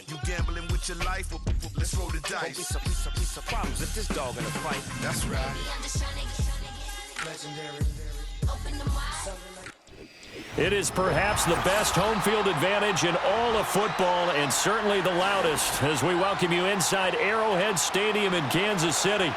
You gambling with your life? Well, let's roll the dice. Gonna be some problems if this dog in a fight. That's right. It is perhaps the best home field advantage in all of football, and certainly the loudest, as we welcome you inside Arrowhead Stadium in Kansas City.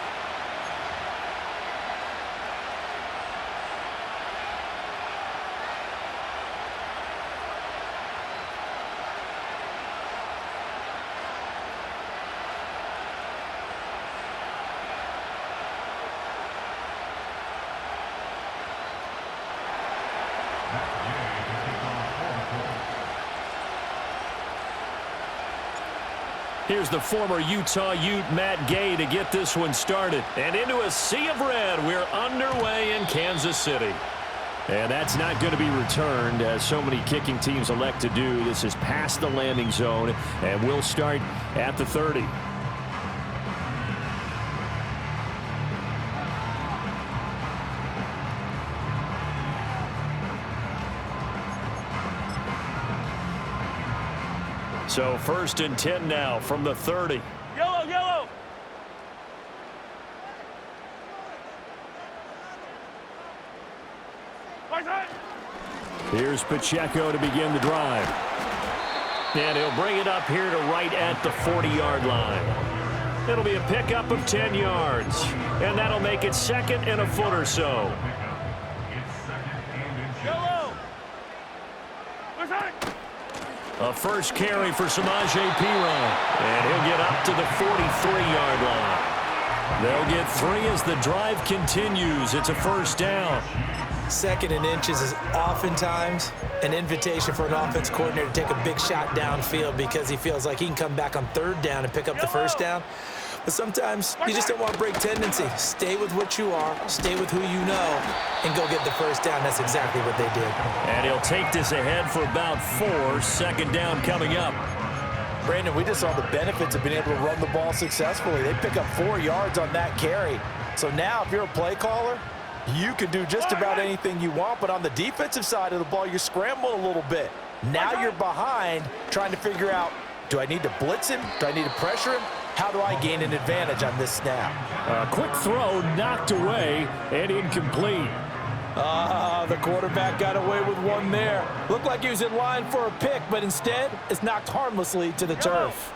Here's the former Utah Ute, Matt Gay, to get this one started. And into a sea of red, we're underway in Kansas City. And that's not going to be returned, as so many kicking teams elect to do. This is past the landing zone, and we'll start at the 30. So 1st and 10 now from the 30. Yellow, yellow. Here's Pacheco to begin the drive. And he'll bring it up here to right at the 40-yard line. It'll be a pickup of 10 yards. And that'll make it 2nd and a foot or so. Yellow. A first carry for Samaje Perine. And he'll get up to the 43-yard line. They'll get 3 as the drive continues. It's a first down. 2nd and inches is oftentimes an invitation for an offense coordinator to take a big shot downfield because he feels like he can come back on 3rd down and pick up the first down. But sometimes you just don't want to break tendency. Stay with what you are, stay with who you know, and go get the first down. That's exactly what they did. And he'll take this ahead for about 4. 2nd down coming up. Brandon, we just saw the benefits of being able to run the ball successfully. They pick up 4 yards on that carry. So now if you're a play caller, you can do just about anything you want, but on the defensive side of the ball, you're scrambling a little bit. Now you're behind trying to figure out, do I need to blitz him? Do I need to pressure him? How do I gain an advantage on this snap? A quick throw knocked away and incomplete. The quarterback got away with one there. Looked like he was in line for a pick, but instead it's knocked harmlessly to the turf.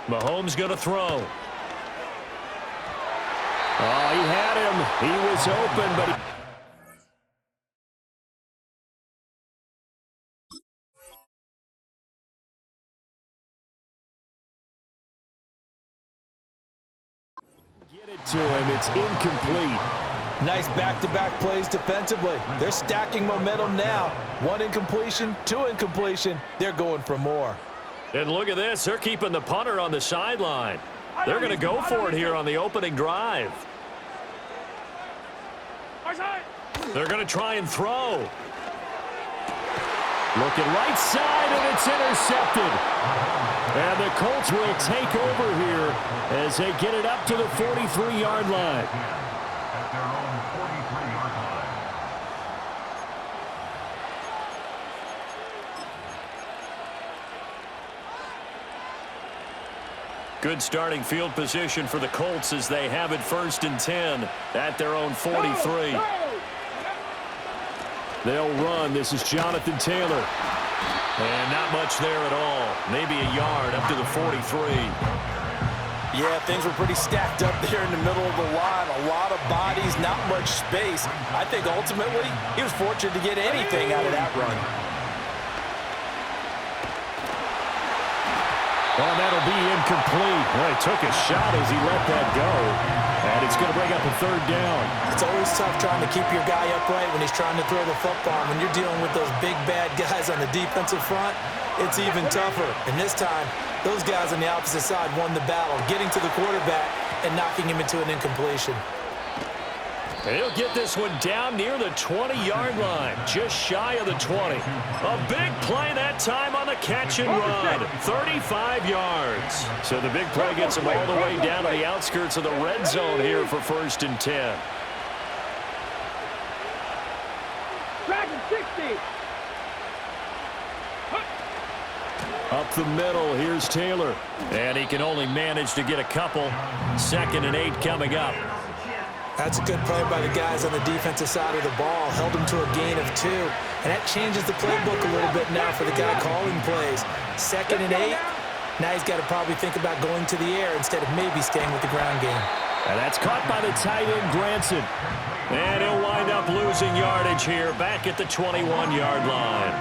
Mahomes going to throw. Oh, he had him. He was open, but he... Get it to him. It's incomplete. Nice back-to-back plays defensively. They're stacking momentum now. 1 incompletion, 2 incompletion. They're going for more. And look at this. They're keeping the punter on the sideline. They're going to go for it here on the opening drive. They're going to try and throw. Looking right side, and it's intercepted. And the Colts will take over here as they get it up to the 43-yard line. Good starting field position for the Colts as they have it 1st and 10 at their own 43. They'll run. This is Jonathan Taylor. And not much there at all. Maybe a yard up to the 43. Yeah, things were pretty stacked up there in the middle of the line. A lot of bodies, not much space. I think ultimately he was fortunate to get anything out of that run. Oh, that'll be incomplete. Well, he took a shot as he let that go. And it's going to bring up a 3rd down. It's always tough trying to keep your guy upright when he's trying to throw the football. When you're dealing with those big, bad guys on the defensive front, it's even tougher. And this time, those guys on the opposite side won the battle, getting to the quarterback and knocking him into an incompletion. And he'll get this one down near the 20-yard line, just shy of the 20. A big play that time on the catch and run, 35 yards. So the big play gets him all the way down to the outskirts of the red zone here for 1st and 10. Dragon 60. Up the middle, here's Taylor. And he can only manage to get a couple. 2nd and 8 coming up. That's a good play by the guys on the defensive side of the ball. Held him to a gain of 2. And that changes the playbook a little bit now for the guy calling plays. 2nd and 8. Now he's got to probably think about going to the air instead of maybe staying with the ground game. And that's caught by the tight end, Granson. And he'll wind up losing yardage here back at the 21-yard line.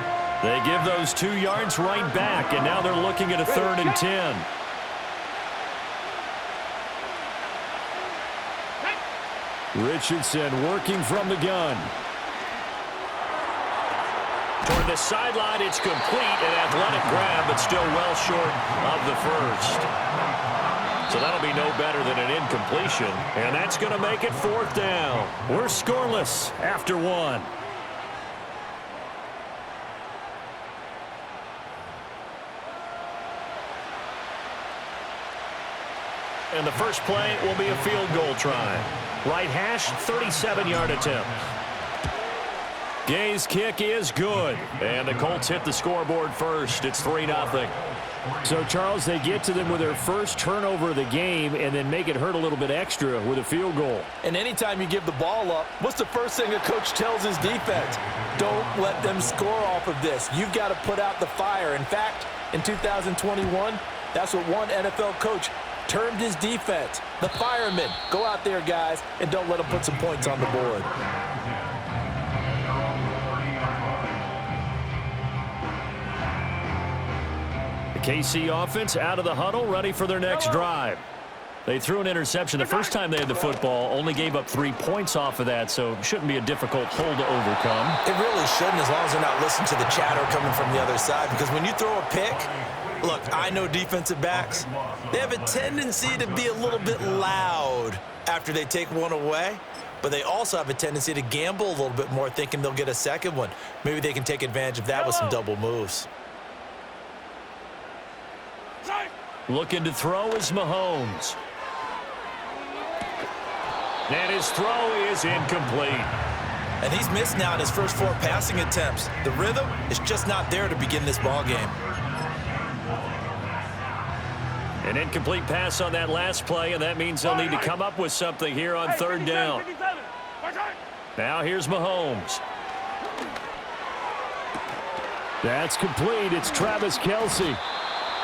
They give those 2 yards right back, and now they're looking at a 3rd and 10. Richardson working from the gun. Toward the sideline, it's complete. An athletic grab, but still well short of the first. So that'll be no better than an incompletion. And that's going to make it 4th down. We're scoreless after 1. And the first play will be a field goal try. Right hash, 37-yard attempt. Gay's kick is good. And the Colts hit the scoreboard first. It's 3-0. So, Charles, they get to them with their first turnover of the game and then make it hurt a little bit extra with a field goal. And anytime you give the ball up, what's the first thing a coach tells his defense? Don't let them score off of this. You've got to put out the fire. In fact, in 2021, that's what one NFL coach termed his defense. The firemen. Go out there, guys, and don't let them put some points on the board. The KC offense out of the huddle, ready for their next drive. They threw an interception the first time they had the football, only gave up 3 points off of that, so it shouldn't be a difficult hole to overcome. It really shouldn't, as long as they're not listening to the chatter coming from the other side, because when you throw a pick, look, I know defensive backs, they have a tendency to be a little bit loud after they take one away, but they also have a tendency to gamble a little bit more, thinking they'll get a second one. Maybe they can take advantage of that with some double moves. Looking to throw is Mahomes. And his throw is incomplete. And he's missed now in his first 4 passing attempts. The rhythm is just not there to begin this ball game. An incomplete pass on that last play, and that means they'll need to come up with something here on 3rd down. Now here's Mahomes. That's complete. It's Travis Kelce.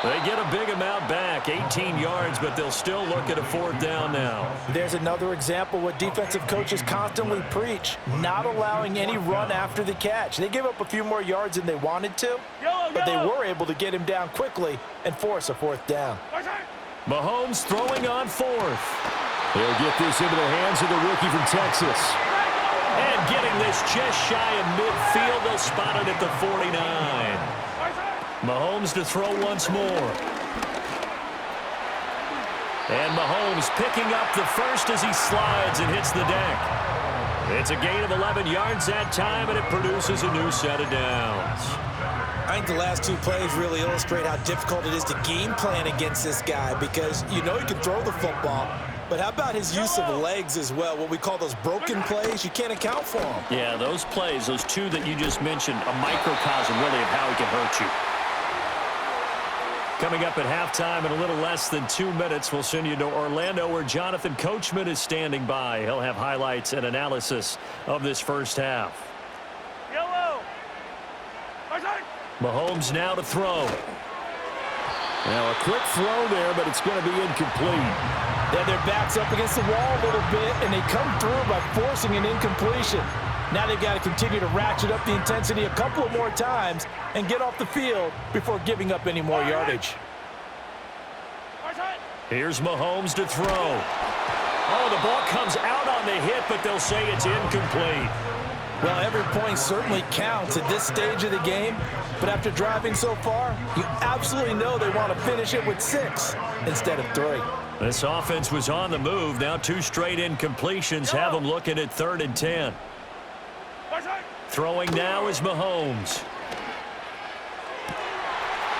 They get a big amount back, 18 yards, but they'll still look at a 4th down now. There's another example what defensive coaches constantly preach, not allowing any run after the catch. They gave up a few more yards than they wanted to, but they were able to get him down quickly and force a 4th down. Mahomes throwing on 4th. He'll get this into the hands of the rookie from Texas. And getting this just shy of midfield, they'll spot it at the 49. Mahomes to throw once more. And Mahomes picking up the first as he slides and hits the deck. It's a gain of 11 yards that time, and it produces a new set of downs. I think the last 2 plays really illustrate how difficult it is to game plan against this guy, because you know he can throw the football, but how about his use of legs as well? What we call those broken plays, you can't account for them. Yeah, those plays, those 2 that you just mentioned, a microcosm really of how he can hurt you. Coming up at halftime in a little less than 2 minutes, we'll send you to Orlando, where Jonathan Coachman is standing by. He'll have highlights and analysis of this first half. Mahomes now to throw. Now a quick throw there, but it's going to be incomplete. Yeah, their back's up against the wall a little bit, and they come through by forcing an incompletion. Now they've got to continue to ratchet up the intensity a couple of more times and get off the field before giving up any more yardage. Here's Mahomes to throw. Oh, the ball comes out on the hit, but they'll say it's incomplete. Well, every point certainly counts at this stage of the game, but after driving so far, you absolutely know they want to finish it with 6 instead of 3. This offense was on the move. Now 2 straight incompletions have them looking at 3rd and 10. Throwing now is Mahomes.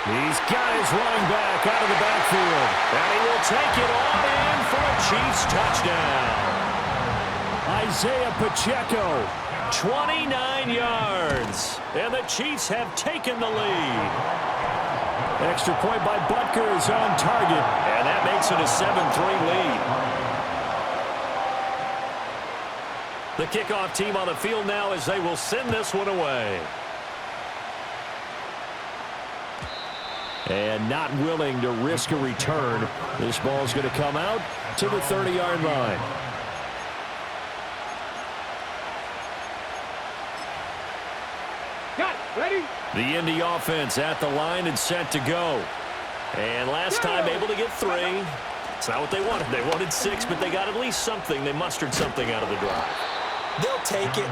He's got his running back out of the backfield. And he will take it on in for a Chiefs touchdown. Isaiah Pacheco, 29 yards. And the Chiefs have taken the lead. Extra point by Butker is on target, and that makes it a 7-3 lead. The kickoff team on the field now as they will send this one away. And not willing to risk a return. This ball's going to come out to the 30-yard line. Ready? The Indy offense at the line and set to go. And last time able to get 3. It's not what they wanted. They wanted 6, but they got at least something. They mustered something out of the drive. They'll take it.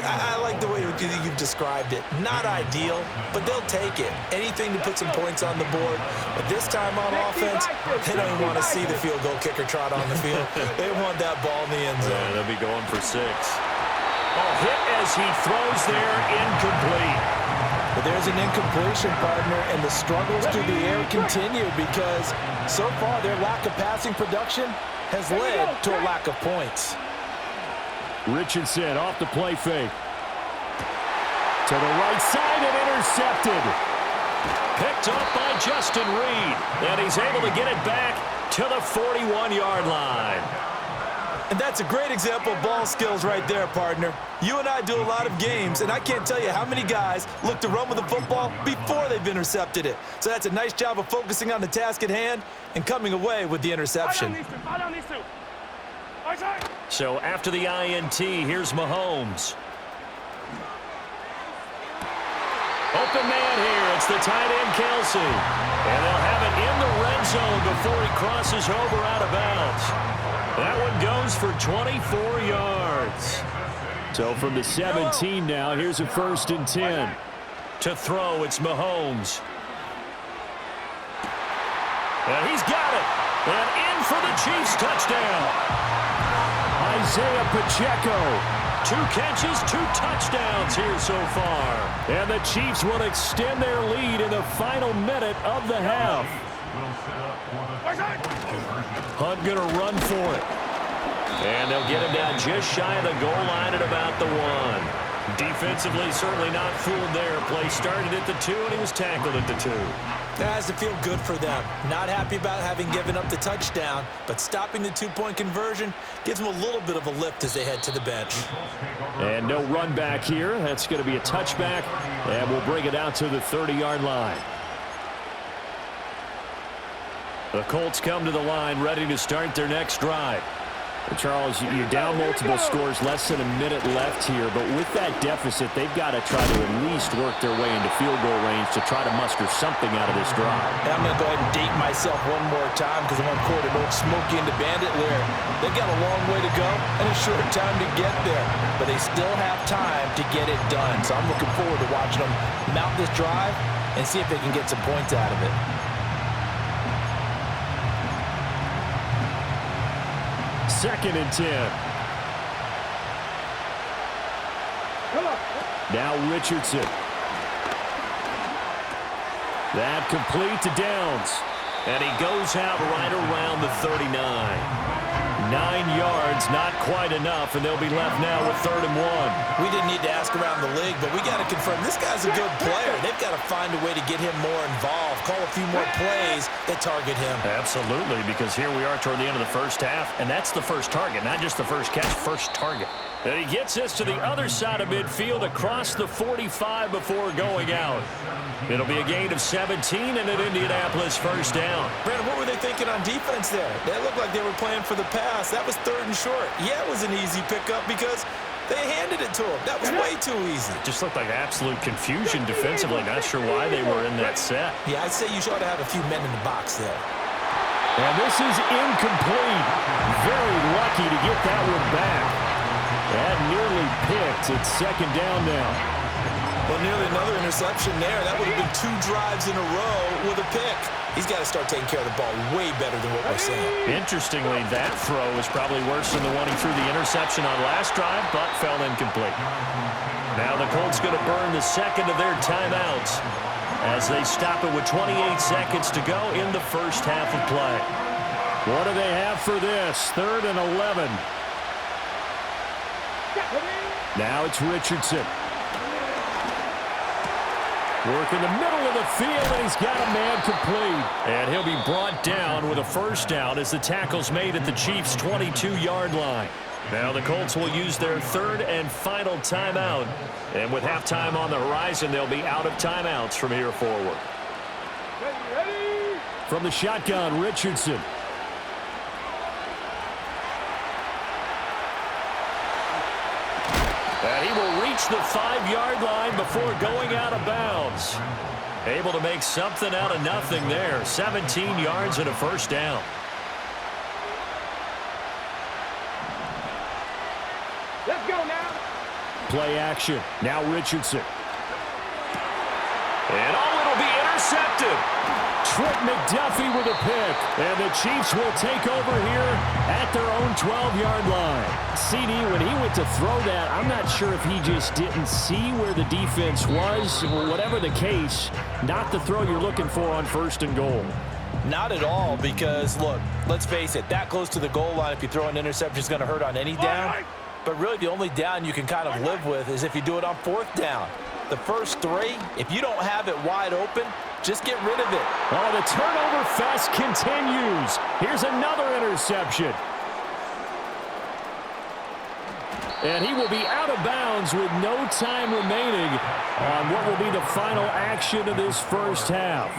I like the way you've described it. Not ideal, but they'll take it. Anything to put some points on the board. But this time on offense, they don't even want to see the field goal kicker trot on the field. They want that ball in the end zone. Yeah, they'll be going for 6. Hit as he throws there, incomplete. But there's an incompletion, partner, and the struggles through the air continue because so far their lack of passing production has led to a lack of points. Richardson off the play fake. To the right side and intercepted. Picked up by Justin Reed. And he's able to get it back to the 41-yard line. And that's a great example of ball skills right there, partner. You and I do a lot of games, and I can't tell you how many guys look to run with the football before they've intercepted it. So that's a nice job of focusing on the task at hand and coming away with the interception. So after the INT, here's Mahomes. Open man here. It's the tight end, Kelsey. And they'll have it in the red zone before he crosses over out of bounds. That one goes for 24 yards. So from the 17 now, here's a 1st and 10. To throw, it's Mahomes. And he's got it. And in for the Chiefs touchdown. Isaiah Pacheco. 2 catches, 2 touchdowns here so far. And the Chiefs will extend their lead in the final minute of the half. Hunt going to run for it. And they'll get him down just shy of the goal line at about the 1. Defensively, certainly not fooled there. Play started at the 2, and he was tackled at the 2. That has to feel good for them. Not happy about having given up the touchdown, but stopping the 2-point conversion gives them a little bit of a lift as they head to the bench. And no run back here. That's going to be a touchback, and we'll bring it out to the 30-yard line. The Colts come to the line ready to start their next drive. Charles, you're down multiple scores, less than a minute left here, but with that deficit, they've got to try to at least work their way into field goal range to try to muster something out of this drive. And I'm going to go ahead and date myself one more time because I want to quote an old Smokey and the Bandit lyric. They've got a long way to go and a short time to get there, but they still have time to get it done. So I'm looking forward to watching them mount this drive and see if they can get some points out of it. Second and 10. Now Richardson. That complete to Downs. And he goes out right around the 39. 9 yards, not quite enough, and they'll be left now with 3rd and 1. We didn't need to ask around the league, but we got to confirm this guy's a good player. They've got to find a way to get him more involved, call a few more plays that target him. Absolutely, because here we are toward the end of the first half, and that's the first target, not just the first catch, first target. And he gets this to the other side of midfield across the 45 before going out. It'll be a gain of 17 and an Indianapolis first down. Brandon, what were they thinking on defense there? They looked like they were playing for the pass. That was 3rd and short. Yeah, it was an easy pickup because they handed it to him. That was way too easy. Just looked like absolute confusion defensively. Not sure why they were in that set. Yeah, I'd say you ought to have a few men in the box there. And this is incomplete. Very lucky to get that one back. That nearly picked. It's 2nd down now. Well, nearly another interception there. That would have been 2 drives in a row with a pick. He's got to start taking care of the ball way better than what we're seeing. Interestingly, that throw was probably worse than the one he threw the interception on last drive, but fell incomplete. Now the Colts going to burn the 2nd of their timeouts as they stop it with 28 seconds to go in the first half of play. What do they have for this? 3rd and 11. Now it's Richardson. Working the middle of the field, and he's got a man complete. And he'll be brought down with a first down as the tackle's made at the Chiefs' 22-yard line. Now the Colts will use their third and final timeout. And with halftime on the horizon, they'll be out of timeouts from here forward. From the shotgun, Richardson. And he will reach the 5-yard line before going out of bounds. Able to make something out of nothing there. 17 yards and a first down. Let's go now. Play action. Now Richardson. And it'll be intercepted. Trent McDuffie with a pick. And the Chiefs will take over here at their own 12-yard line. CD, when he went to throw that, I'm not sure if he just didn't see where the defense was. Whatever the case, not the throw you're looking for on first and goal. Not at all, because, look, let's face it, that close to the goal line, if you throw an interception, is going to hurt on any down. But really, the only down you can kind of live with is if you do it on fourth down. The first three, if you don't have it wide open, just get rid of it. Oh, the turnover fest continues. Here's another interception. And he will be out of bounds with no time remaining on what will be the final action of this first half.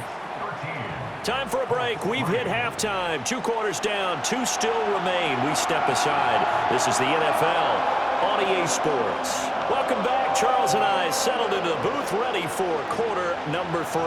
Time for a break. We've hit halftime. 2 quarters down, 2 still remain. We step aside. This is the NFL on EA Sports. Welcome back. Charles and I settled into the booth ready for quarter number 3.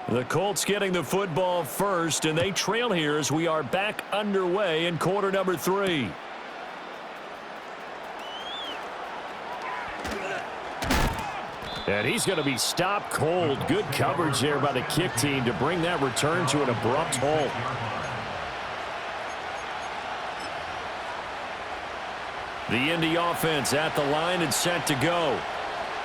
The Colts getting the football first, and they trail here as we are back underway in quarter number 3. And he's going to be stopped cold. Good coverage there by the kick team to bring that return to an abrupt halt. The Indy offense at the line and set to go.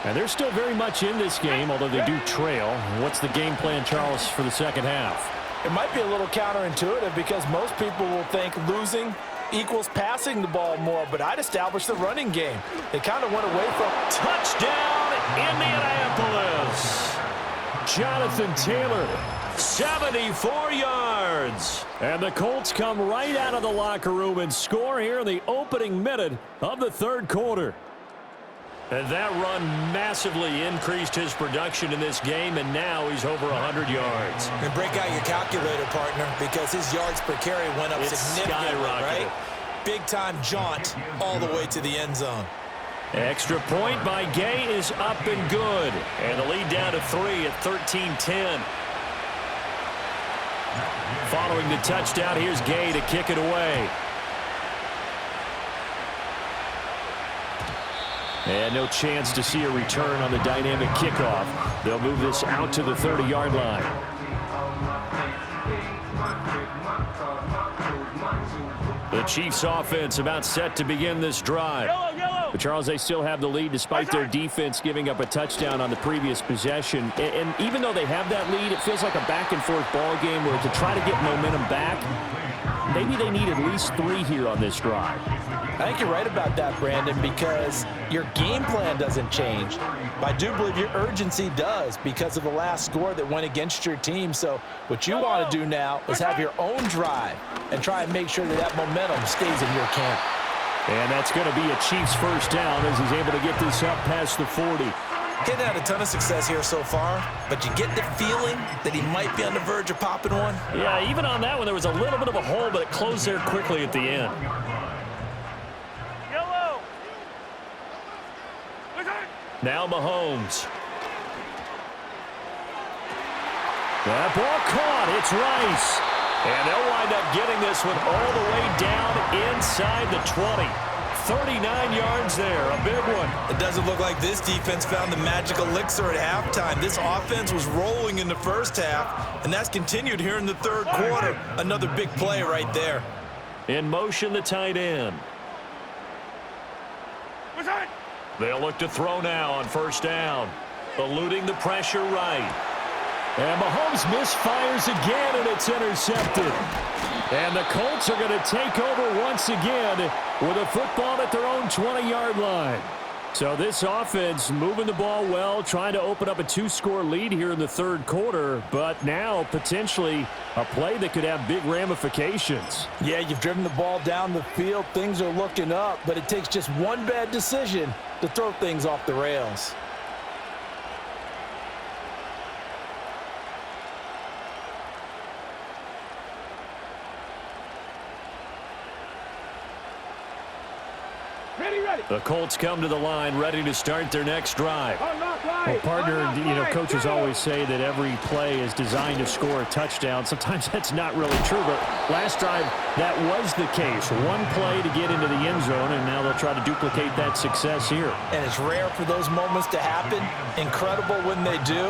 And they're still very much in this game, although they do trail. What's the game plan, Charles, for the second half? It might be a little counterintuitive because most people will think losing equals passing the ball more, but I'd establish the running game. They kind of went away from touchdown, Indianapolis. Jonathan Taylor, 74 yards. And the Colts come right out of the locker room and score here in the opening minute of the third quarter. And that run massively increased his production in this game, and now he's over 100 yards. And break out your calculator, partner, because his yards per carry went up significantly, right? Big-time jaunt all the way to the end zone. Extra point by Gay is up and good. And the lead down to 3 at 13-10. Following the touchdown, here's Gay to kick it away. And no chance to see a return on the dynamic kickoff. They'll move this out to the 30-yard line. The Chiefs offense about set to begin this drive. But Charles, they still have the lead despite their defense giving up a touchdown on the previous possession. And even though they have that lead, it feels like a back-and-forth ball game where to try to get momentum back, maybe they need at least 3 here on this drive. I think you're right about that, Brandon, because your game plan doesn't change. But I do believe your urgency does because of the last score that went against your team. So what you want to do now is have your own drive and try and make sure that that momentum stays in your camp. And that's going to be a Chiefs first down as he's able to get this up past the 40. He's had a ton of success here so far, but you get the feeling that he might be on the verge of popping one. Yeah, even on that one, there was a little bit of a hole, but it closed there quickly at the end. Now Mahomes. That ball caught. It's Rice. And they'll wind up getting this one all the way down inside the 20. 39 yards there, a big one. It doesn't look like this defense found the magic elixir at halftime. This offense was rolling in the first half, and that's continued here in the third quarter. Another big play right there. In motion, the tight end. They'll look to throw now on first down. Eluding the pressure right. And Mahomes misfires again, and it's intercepted. And the Colts are going to take over once again with a football at their own 20-yard line. So this offense moving the ball well, trying to open up a 2-score lead here in the third quarter, but now potentially a play that could have big ramifications. Yeah, you've driven the ball down the field. Things are looking up, but it takes just one bad decision to throw things off the rails. The Colts come to the line ready to start their next drive. Well, partner, coaches always say that every play is designed to score a touchdown. Sometimes that's not really true, but last drive, that was the case. One play to get into the end zone, and now they'll try to duplicate that success here. And it's rare for those moments to happen. Incredible when they do.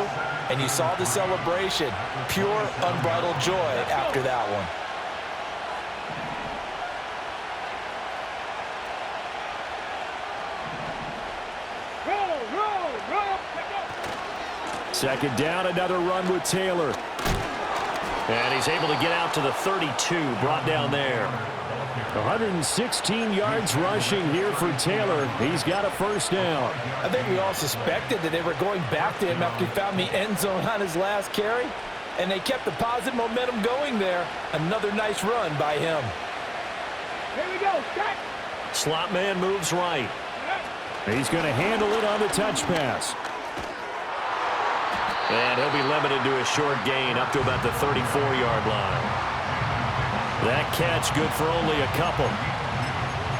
And you saw the celebration. Pure, unbridled joy after that one. Second down, another run with Taylor. And he's able to get out to the 32, brought down there. 116 yards rushing here for Taylor. He's got a first down. I think we all suspected that they were going back to him after he found the end zone on his last carry. And they kept the positive momentum going there. Another nice run by him. Here we go. Check. Slot man moves right. He's going to handle it on the touch pass. And he'll be limited to a short gain up to about the 34-yard line. That catch good for only a couple.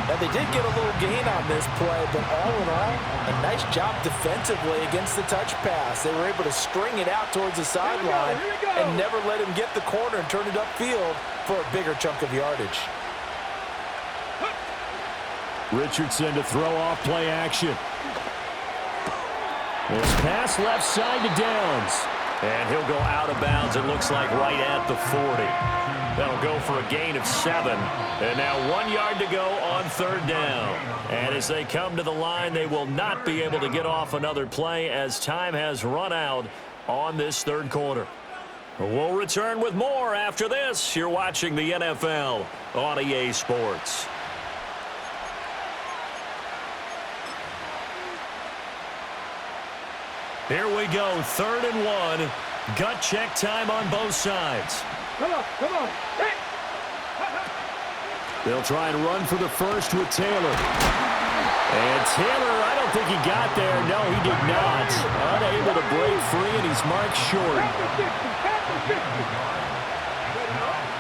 Now, they did get a little gain on this play, but all in all, a nice job defensively against the touch pass. They were able to string it out towards the sideline and never let him get the corner and turn it upfield for a bigger chunk of yardage. Richardson to throw off play action. This pass left side to Downs. And he'll go out of bounds, it looks like, right at the 40. That'll go for a gain of 7. And now 1 yard to go on third down. And as they come to the line, they will not be able to get off another play as time has run out on this third quarter. We'll return with more after this. You're watching the NFL on EA Sports. Here we go, 3rd and 1. Gut check time on both sides. Come on, come on. Hey. They'll try and run for the first with Taylor. And Taylor, I don't think he got there. No, he did not. Unable to break free, and he's marked short.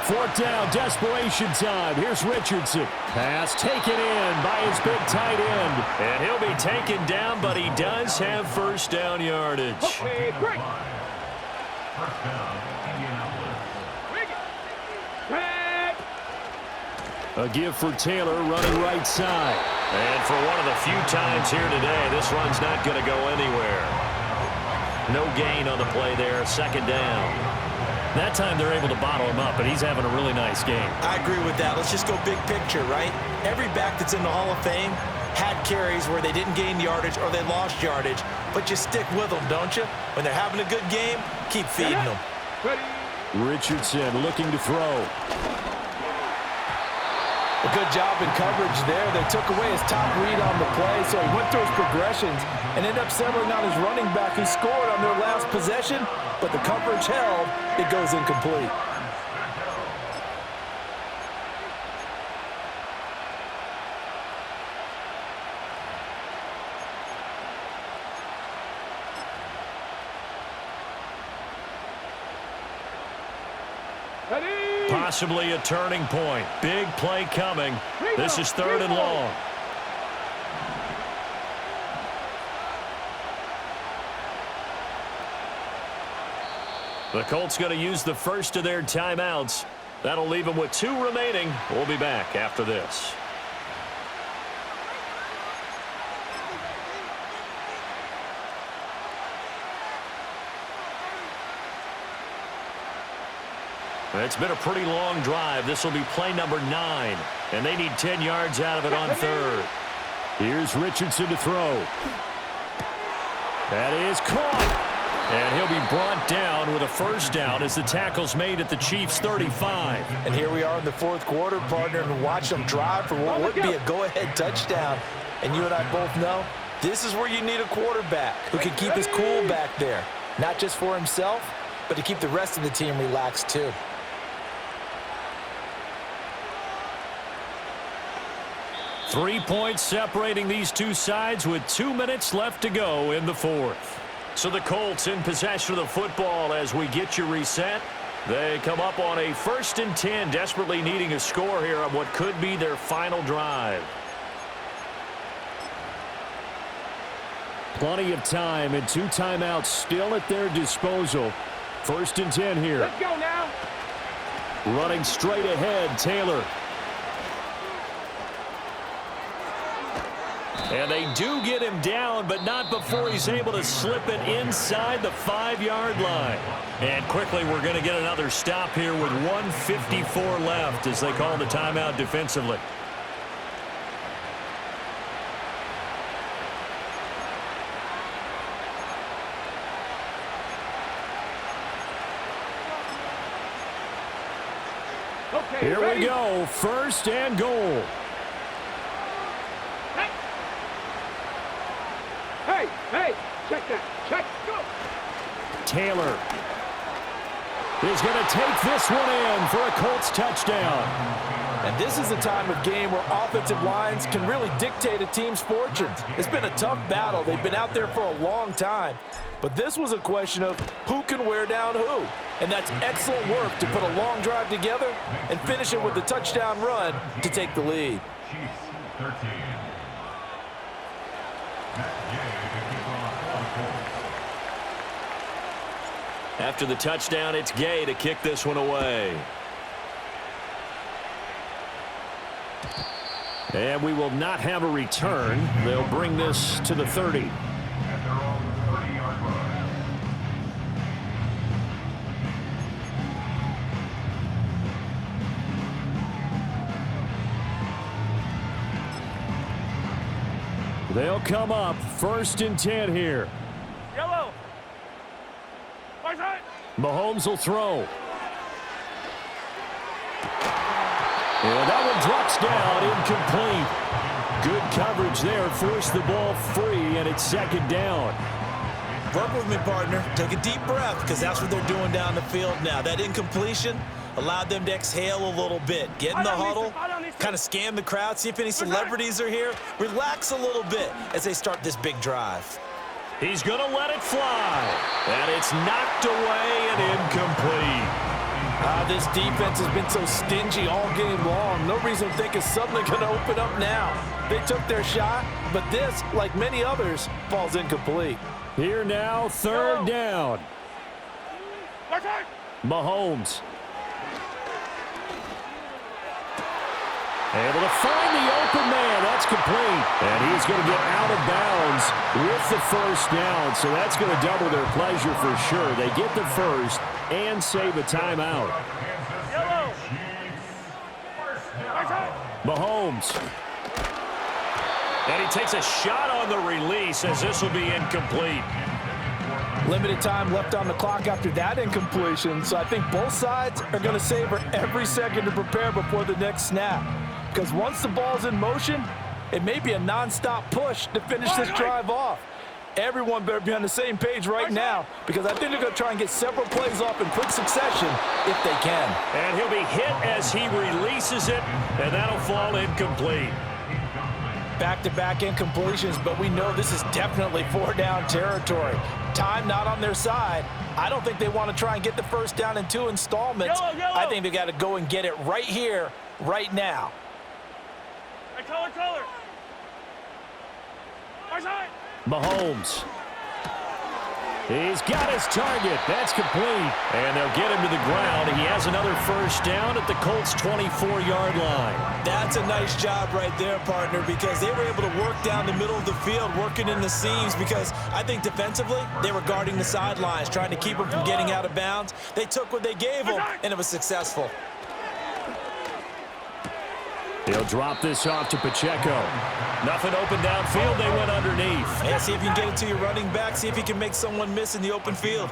4th down, desperation time. Here's Richardson. Pass taken in by his big tight end. And he'll be taken down, but he does have first down yardage. Okay, great. A give for Taylor running right side. And for one of the few times here today, this run's not going to go anywhere. No gain on the play there, 2nd down. That time they're able to bottle him up, but he's having a really nice game. I agree with that. Let's just go big picture, right? Every back that's in the Hall of Fame had carries where they didn't gain yardage or they lost yardage, but you stick with them, don't you? When they're having a good game, keep feeding them. Richardson looking to throw. A good job in coverage there. They took away his top read on the play, so he went through his progressions and ended up settling on his running back who scored on their last possession, but the coverage held. It goes incomplete. Possibly a turning point. Big play coming. This is 3rd and long. The Colts going to use the first of their timeouts. That'll leave them with 2 remaining. We'll be back after this. It's been a pretty long drive. This will be play number 9, and they need 10 yards out of it on third. Here's Richardson to throw. That is caught. And he'll be brought down with a first down as the tackle's made at the Chiefs' 35. And here we are in the fourth quarter, partner, and watch them drive for what would be a go-ahead touchdown. And you and I both know this is where you need a quarterback who can keep his cool back there. Not just for himself, but to keep the rest of the team relaxed too. 3 points separating these two sides with 2 minutes left to go in the fourth. So the Colts in possession of the football as we get you reset. They come up on a 1st and 10, desperately needing a score here on what could be their final drive. Plenty of time and 2 timeouts still at their disposal. 1st and 10 here. Let's go now. Running straight ahead, Taylor. And they do get him down, but not before he's able to slip it inside the 5-yard line. And quickly, we're going to get another stop here with 1:54 left as they call the timeout defensively. Okay, Here ready? we go, 1st and goal. Hey, check that. Check, go. Taylor is going to take this one in for a Colts touchdown. And this is the time of game where offensive lines can really dictate a team's fortunes. It's been a tough battle. They've been out there for a long time. But this was a question of who can wear down who. And that's excellent work to put a long drive together and finish it with a touchdown run to take the lead. After the touchdown, it's Gay to kick this one away. And we will not have a return. They'll bring this to the 30. They'll come up 1st and 10 here. Yellow. Mahomes will throw. And that one drops down, incomplete. Good coverage there, forced the ball free, and it's 2nd down. Work with me, partner. Take a deep breath, because that's what they're doing down the field now. That incompletion allowed them to exhale a little bit. Get in the huddle, kind of scan the crowd, see if any celebrities are here. Relax a little bit as they start this big drive. He's going to let it fly. And it's knocked away and incomplete. This defense has been so stingy all game long. No reason to think it's suddenly going to open up now. They took their shot, but this, like many others, falls incomplete. Here now, 3rd down. Mahomes. Able to find the open man. That's complete. And he's going to get out of bounds with the 1st down. So that's going to double their pleasure for sure. They get the 1st and save a timeout. Mahomes. And he takes a shot on the release as this will be incomplete. Limited time left on the clock after that incompletion. So I think both sides are going to savor every second to prepare before the next snap. Because once the ball's in motion, it may be a nonstop push to finish this drive off. Everyone better be on the same page right now, because I think they're going to try and get several plays off in quick succession if they can. And he'll be hit as he releases it, and that'll fall incomplete. Back-to-back incompletions, but we know this is definitely 4-down territory. Time not on their side. I don't think they want to try and get the 1st down in 2 installments. I think they got to go and get it right here, right now. Mahomes. He's got his target. That's complete. And they'll get him to the ground. He has another first down at the Colts' 24-yard line. That's a nice job right there, partner, because they were able to work down the middle of the field, working in the seams, because I think defensively they were guarding the sidelines, trying to keep them from getting out of bounds. They took what they gave them, and it was successful. He'll drop this off to Pacheco. Nothing open downfield. They went underneath. Yeah, see if you can get it to your running back. See if you can make someone miss in the open field.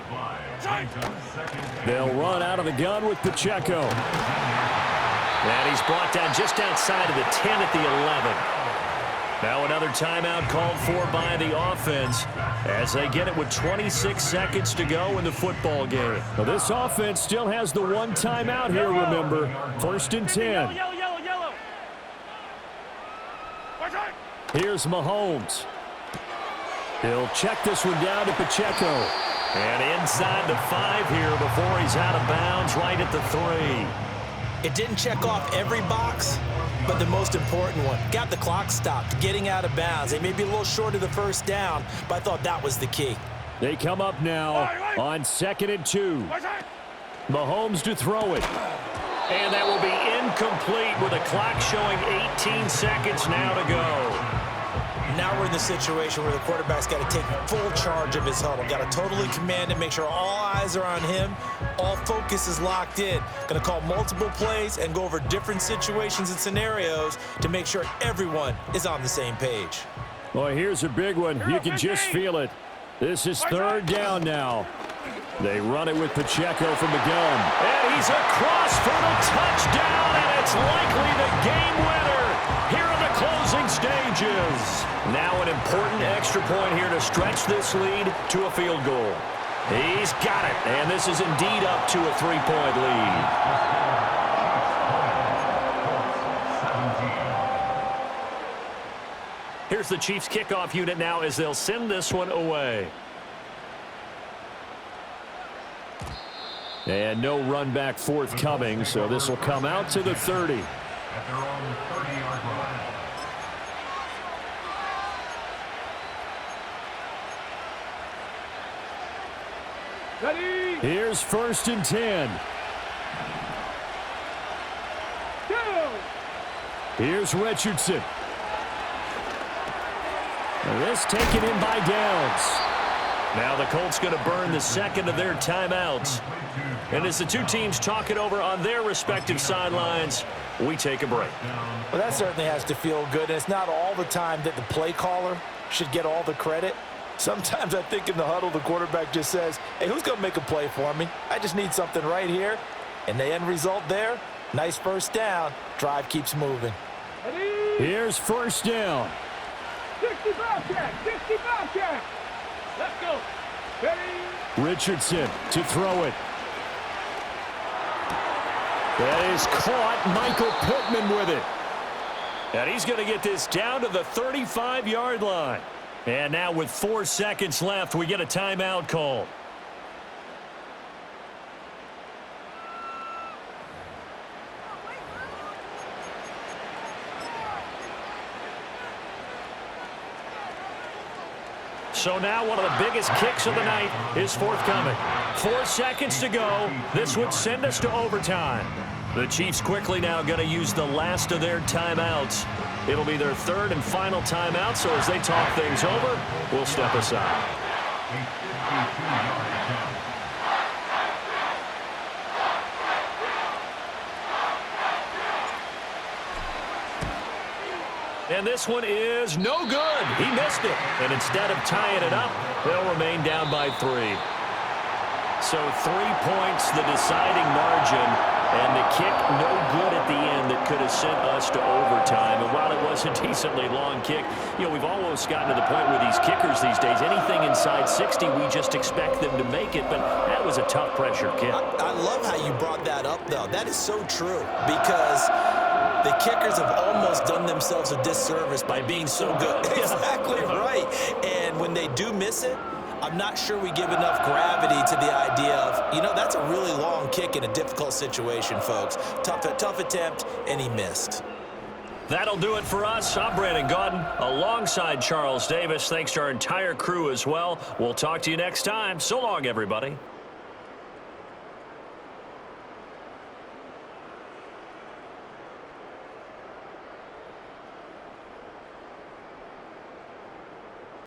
They'll run out of the gun with Pacheco. And he's brought down just outside of the 10 at the 11. Now another timeout called for by the offense as they get it with 26 seconds to go in the football game. Well, this offense still has the one timeout here, remember. 1st and 10. Here's Mahomes. He'll check this one down to Pacheco. And inside the 5 here before he's out of bounds right at the 3. It didn't check off every box, but the most important one. Got the clock stopped, getting out of bounds. They may be a little short of the first down, but I thought that was the key. They come up now on 2nd and 2. Mahomes to throw it. And that will be incomplete with a clock showing 18 seconds now to go. Now we're in the situation where the quarterback's got to take full charge of his huddle. Got to totally command it, make sure all eyes are on him. All focus is locked in. Going to call multiple plays and go over different situations and scenarios to make sure everyone is on the same page. Boy, here's a big one. You can just feel it. This is 3rd down now. They run it with Pacheco from the gun. And he's across for the touchdown, and it's likely the game winner here in the closing stages. Now an important extra point here to stretch this lead to a field goal. He's got it, and this is indeed up to a 3-point lead. Here's the Chiefs kickoff unit now as they'll send this one away. And no run back forthcoming, so this will come out to the 30. At their own 30-yard line. Ready? Here's 1st and 10. Go! Here's Richardson. And this taken in by Downs. Now the Colts going to burn the 2nd of their timeouts. And as the two teams talk it over on their respective sidelines, we take a break. Well, that certainly has to feel good. And it's not all the time that the play caller should get all the credit. Sometimes I think in the huddle, the quarterback just says, hey, who's going to make a play for me? I just need something right here. And the end result there, nice first down. Drive keeps moving. Ready? Here's 1st down. 60 Bobcat! 60 Bobcat! Let's go! Ready? Richardson to throw it. That is caught. Michael Pittman with it. And he's going to get this down to the 35-yard line. And now with 4 seconds left, we get a timeout call. So now one of the biggest kicks of the night is forthcoming. 4 seconds to go. This would send us to overtime. The Chiefs quickly now going to use the last of their timeouts. It'll be their 3rd and final timeout, so as they talk things over, we'll step aside. And this one is no good. He missed it. And instead of tying it up, they'll remain down by 3. So 3 points, the deciding margin. And the kick no good at the end that could have sent us to overtime. And while it was a decently long kick, you know, we've almost gotten to the point with these kickers these days. Anything inside 60, we just expect them to make it. But that was a tough pressure kick. I love how you brought that up, though. That is so true because the kickers have almost done themselves a disservice by being so good. Exactly right. And when they do miss it, I'm not sure we give enough gravity to the idea of, you know, that's a really long kick in a difficult situation, folks. Tough attempt, and he missed. That'll do it for us. I'm Brandon Gaudin alongside Charles Davis. Thanks to our entire crew as well. We'll talk to you next time. So long, everybody.